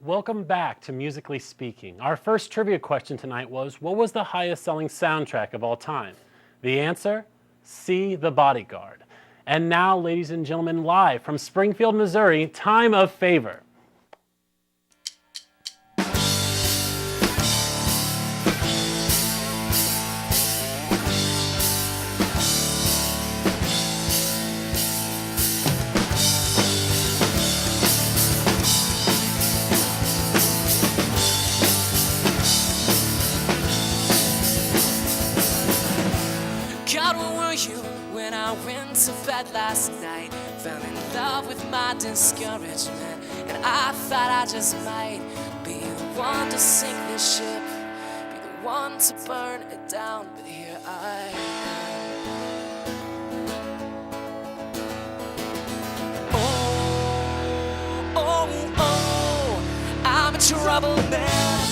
Welcome back to Musically Speaking. Our first trivia question tonight was, what was the highest selling soundtrack of all time? The answer? C, The Bodyguard. And now, ladies and gentlemen, live from Springfield, Missouri, Time of Favor. To bed last night, fell in love with my discouragement, and I thought I just might be the one to sink this ship, be the one to burn it down, but here I am. Oh, I'm a troubled man.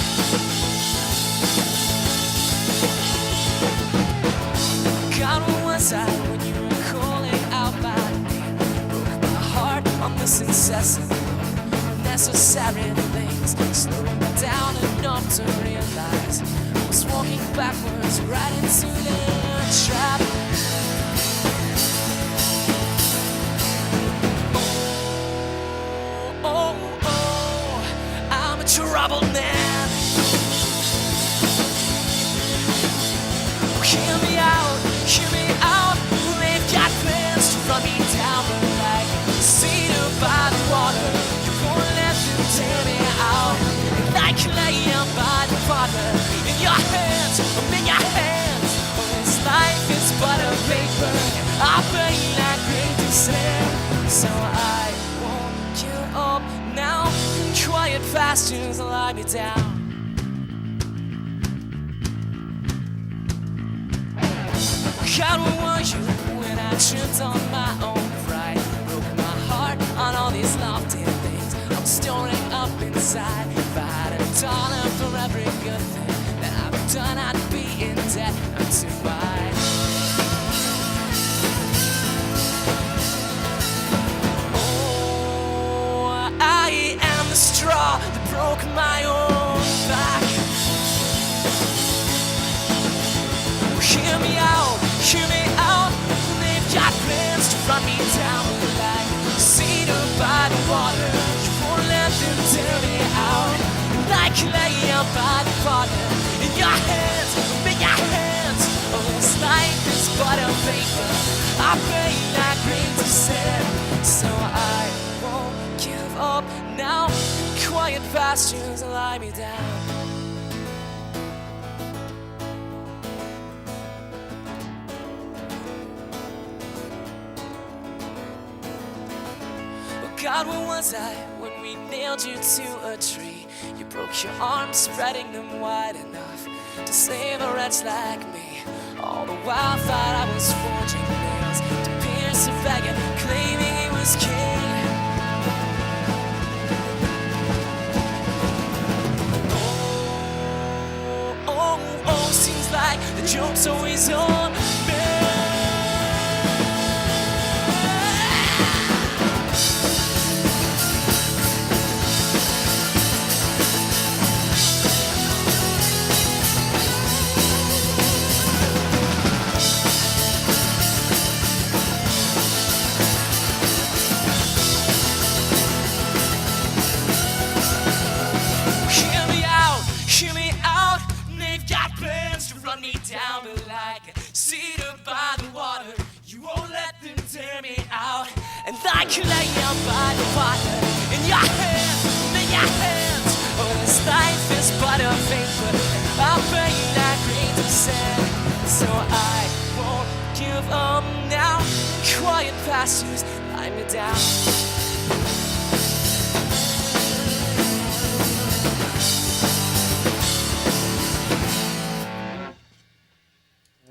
God, where was I when you were calling out my name? Broke my heart on this incessant necessary things, slowing me down enough to realize I was walking backwards right into their trap. Oh, I'm a troubled man. Hear me out. They've got plans to run me down like cedar by the water. You won't let them tear me out. Like laying by the water. In your hands, I'm in your hands. Oh, this life is but a vapor. I burn like great despair. So I won't give up now. Quiet pastures lie me down. God, where were you when I tripped on my own pride? Broke my heart on all these lofty things I'm storing up inside. If I had $1 for every good thing that I've done, I'd be in debt unto wide. Oh, I am the straw that broke my own back. Hear me out. They've got plans to run me down like cedar by the water. You won't let them tear me out. Like laying by the water. In your hands, in your hands. Oh, this life is but a vapor. I pray like rain to sand. So I won't give up now. Quiet pastures lie me down. God, where was I when we nailed you to a tree? You broke your arms, spreading them wide enough to save a wretch like me. All the while thought I was forging nails to pierce a beggar, claiming he was king. Oh, seems like the joke's always on me. Down like cedar by the water. You won't let them tear me out. And like laying by the water. In your hands, oh, this life is but a vapor. I'll burn you like grains of sand. So I won't give up now. Quiet pastures lie me down.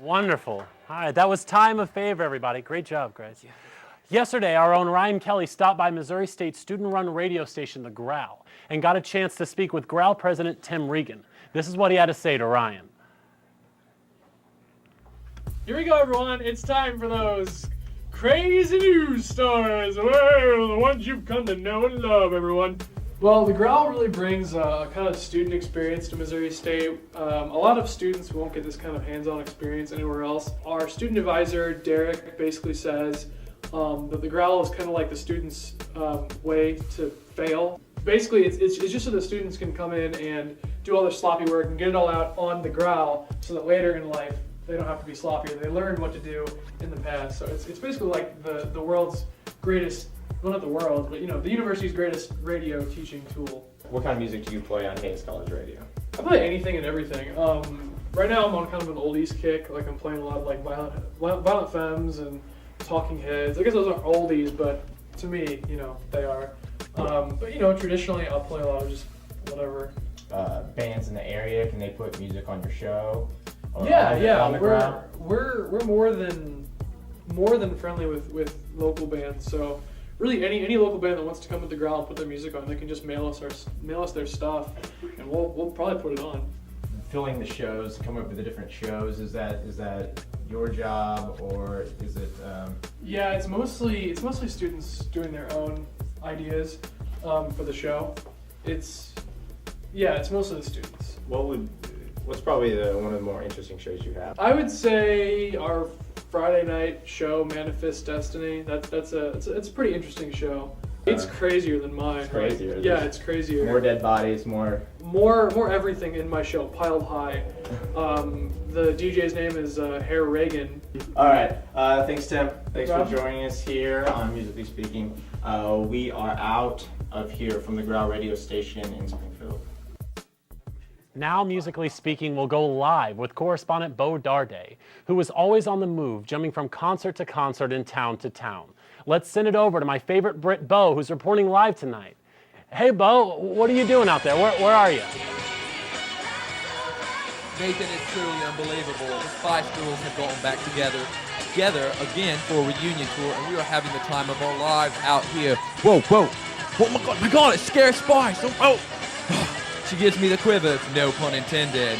Wonderful. All right, that was Time of Favor, everybody. Great job, Grace. Yeah. Yesterday, our own Ryan Kelly stopped by Missouri State student-run radio station, The Growl, and got a chance to speak with Growl President Tim Regan. This is what he had to say to Ryan. Here we go, everyone. It's time for those crazy news stories. Well, the ones you've come to know and love, everyone. Well, the Growl really brings a kind of student experience to Missouri State. A lot of students won't get this kind of hands-on experience anywhere else. Our student advisor, Derek, basically says that the Growl is kind of like the students' way to fail. Basically, it's just so the students can come in and do all their sloppy work and get it all out on the Growl so that later in life they don't have to be sloppier. They learned what to do in the past. So it's basically like the world's greatest, well, not the world, but the university's greatest radio teaching tool. What kind of music do you play on Hayes College Radio? I play anything and everything. Right now I'm on kind of an oldies kick. Like I'm playing a lot of like Violent Femmes and Talking Heads. I guess those aren't oldies, but to me, they are. But traditionally I'll play a lot of just whatever. Bands in the area, can they put music on your show? Or Yeah. on the ground? We're more than friendly with local bands. So really any local band that wants to come with the Growl and put their music on, they can just mail us their stuff, and we'll probably put it on. Filling the shows, coming up with the different shows, is that your job, or is it? Yeah, it's mostly students doing their own ideas for the show. It's mostly the students. What's probably one of the more interesting shows you have? I would say our Friday night show, Manifest Destiny. It's a pretty interesting show. It's crazier than mine. It's crazier. Yeah, it's crazier. More dead bodies, more everything in my show piled high. The DJ's name is Herr Reagan. All right. Thanks, Tim. Thanks No for problem. joining us here on Musically Speaking. We are out of here from the Growl radio station in Springfield. Now, Musically Speaking, will go live with correspondent Bo Darday, who is always on the move, jumping from concert to concert and town to town. Let's send it over to my favorite Brit, Bo, who's reporting live tonight. Hey, Bo, what are you doing out there? Where are you? Nathan, it's truly unbelievable. The Spice Girls have gotten back together again for a reunion tour, and we are having the time of our lives out here. Whoa. Oh my God, it's Scary Spice. Oh. She gives me the quiver, no pun intended.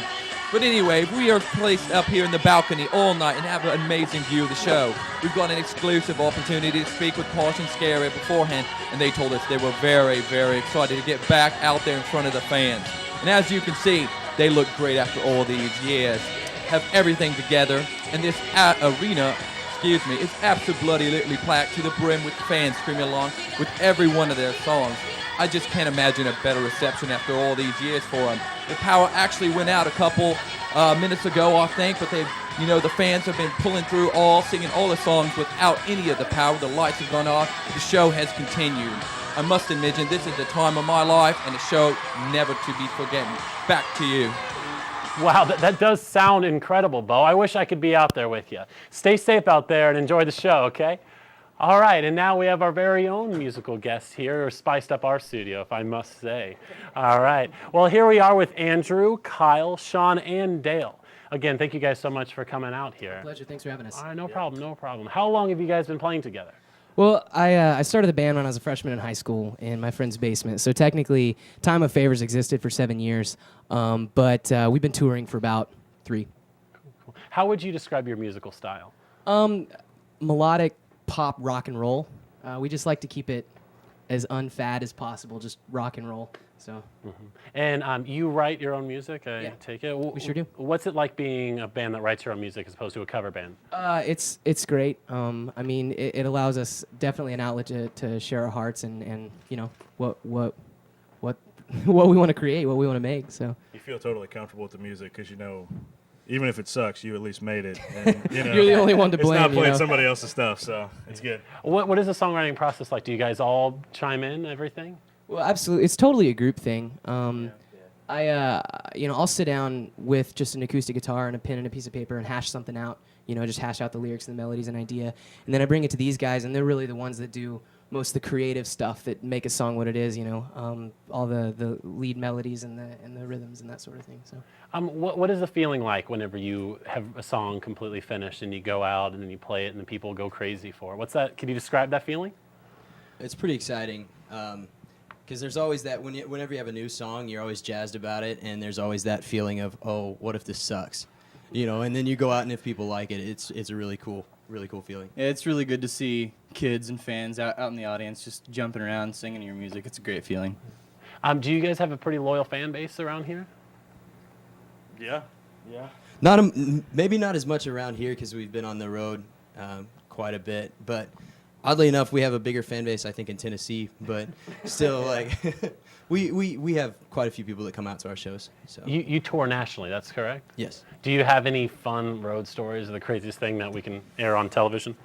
But anyway, we are placed up here in the balcony all night and have an amazing view of the show. We've got an exclusive opportunity to speak with Posh and Scary beforehand, and they told us they were very, very excited to get back out there in front of the fans. And as you can see, they look great after all these years. Have everything together, and this arena, is absolutely packed to the brim with fans screaming along with every one of their songs. I just can't imagine a better reception after all these years for them. The power actually went out a couple minutes ago, I think, but the fans have been pulling through singing all the songs without any of the power. The lights have gone off. The show has continued. I must admit, this is the time of my life and a show never to be forgotten. Back to you. Wow, that does sound incredible, Bo. I wish I could be out there with you. Stay safe out there and enjoy the show, okay? All right, and now we have our very own musical guest here, who spiced up our studio, if I must say. All right, well, here we are with Andrew, Kyle, Sean, and Dale. Again, thank you guys so much for coming out here. Pleasure, thanks for having us. All right, no problem. How long have you guys been playing together? Well, I started the band when I was a freshman in high school in my friend's basement. So technically, Time of Favors existed for 7 years, but we've been touring for about 3. Cool. How would you describe your musical style? Melodic pop rock and roll. We just like to keep it as unfad as possible, just rock and roll. So. And you write your own music, I take it? We sure do. What's it like being a band that writes your own music as opposed to a cover band? It's great. I mean, it allows us definitely an outlet to share our hearts and what we want to create, what we want to make. So. You feel totally comfortable with the music because even if it sucks, you at least made it. And, You're the only one to blame. It's not playing somebody else's stuff, so it's good. What is the songwriting process like? Do you guys all chime in, everything? Well, absolutely. It's totally a group thing. I'll sit down with just an acoustic guitar and a pen and a piece of paper and hash something out. Just hash out the lyrics and the melodies and idea. And then I bring it to these guys, and they're really the ones that do most of the creative stuff that make a song what it is. All the lead melodies and the rhythms and that sort of thing. So. What is the feeling like whenever you have a song completely finished and you go out and then you play it and the people go crazy for it? What's that? Can you describe that feeling? It's pretty exciting because there's always that whenever you have a new song, you're always jazzed about it, and there's always that feeling of, oh, what if this sucks? And then you go out, and if people like it, it's a really cool feeling. Yeah, it's really good to see kids and fans out in the audience just jumping around, singing your music. It's a great feeling. Do you guys have a pretty loyal fan base around here? Yeah. Yeah. Maybe not as much around here because we've been on the road quite a bit, but oddly enough, we have a bigger fan base, I think, in Tennessee. But still, like, we have quite a few people that come out to our shows. So You tour nationally, that's correct? yes. Do you have any fun road stories or the craziest thing that we can air on television?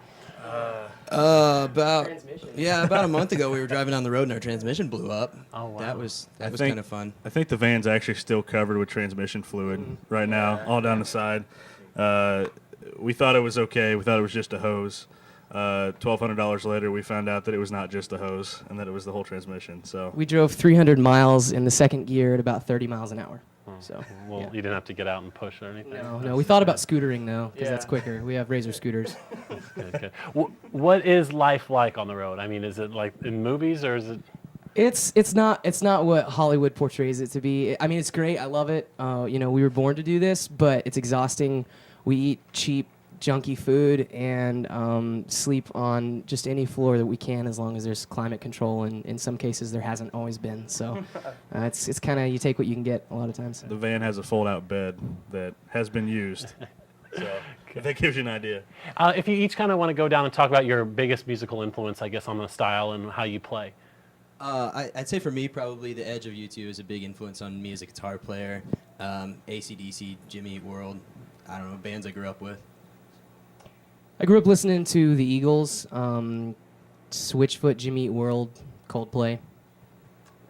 About a month ago, we were driving down the road and our transmission blew up. Oh, wow. That was think- kind of fun. I think the van's actually still covered with transmission fluid right now, all down the side. We thought it was okay. We thought it was just a hose. $1,200 later, we found out that it was not just a hose and that it was the whole transmission. So We drove 300 miles in the second gear at about 30 miles an hour. So, Well, yeah. you didn't have to get out and push or anything? No, we thought about scootering though, because that's Yeah. quicker. We have Razor scooters. Okay. What is life like on the road? I mean, is it like in movies or is it? It's not what Hollywood portrays it to be. I mean, it's great. I love it. We were born to do this, but it's exhausting. We eat cheap, junky food and sleep on just any floor that we can, as long as there's climate control. And in some cases, there hasn't always been. So it's kind of, you take what you can get a lot of times. the van has a fold-out bed that has been used. So if that gives you an idea. If you each kind of want to go down and talk about your biggest musical influence, I guess, on the style and how you play. I'd say for me, probably the Edge of U2 is a big influence on me as a guitar player. AC/DC, Jimmy Eat World, I don't know, bands I grew up with. I grew up listening to the Eagles, Switchfoot, Jimmy Eat World, Coldplay.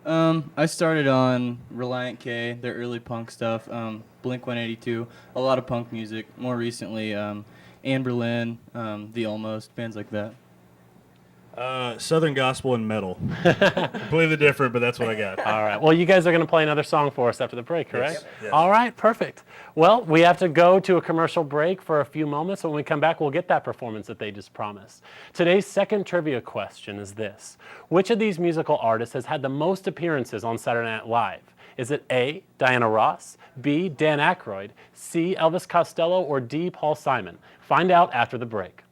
I started on Reliant K, their early punk stuff, Blink 182, a lot of punk music. More recently, Anne Berlin, The Almost, bands like that. Southern gospel and metal. Completely different, but that's what I got. All right. Well, you guys are going to play another song for us after the break, correct? Yes. All right. Perfect. Well, we have to go to a commercial break for a few moments. When we come back, we'll get that performance that they just promised. Today's second trivia question is this. Which of these musical artists has had the most appearances on Saturday Night Live? Is it A, Diana Ross, B, Dan Aykroyd, C, Elvis Costello, or D, Paul Simon? Find out after the break.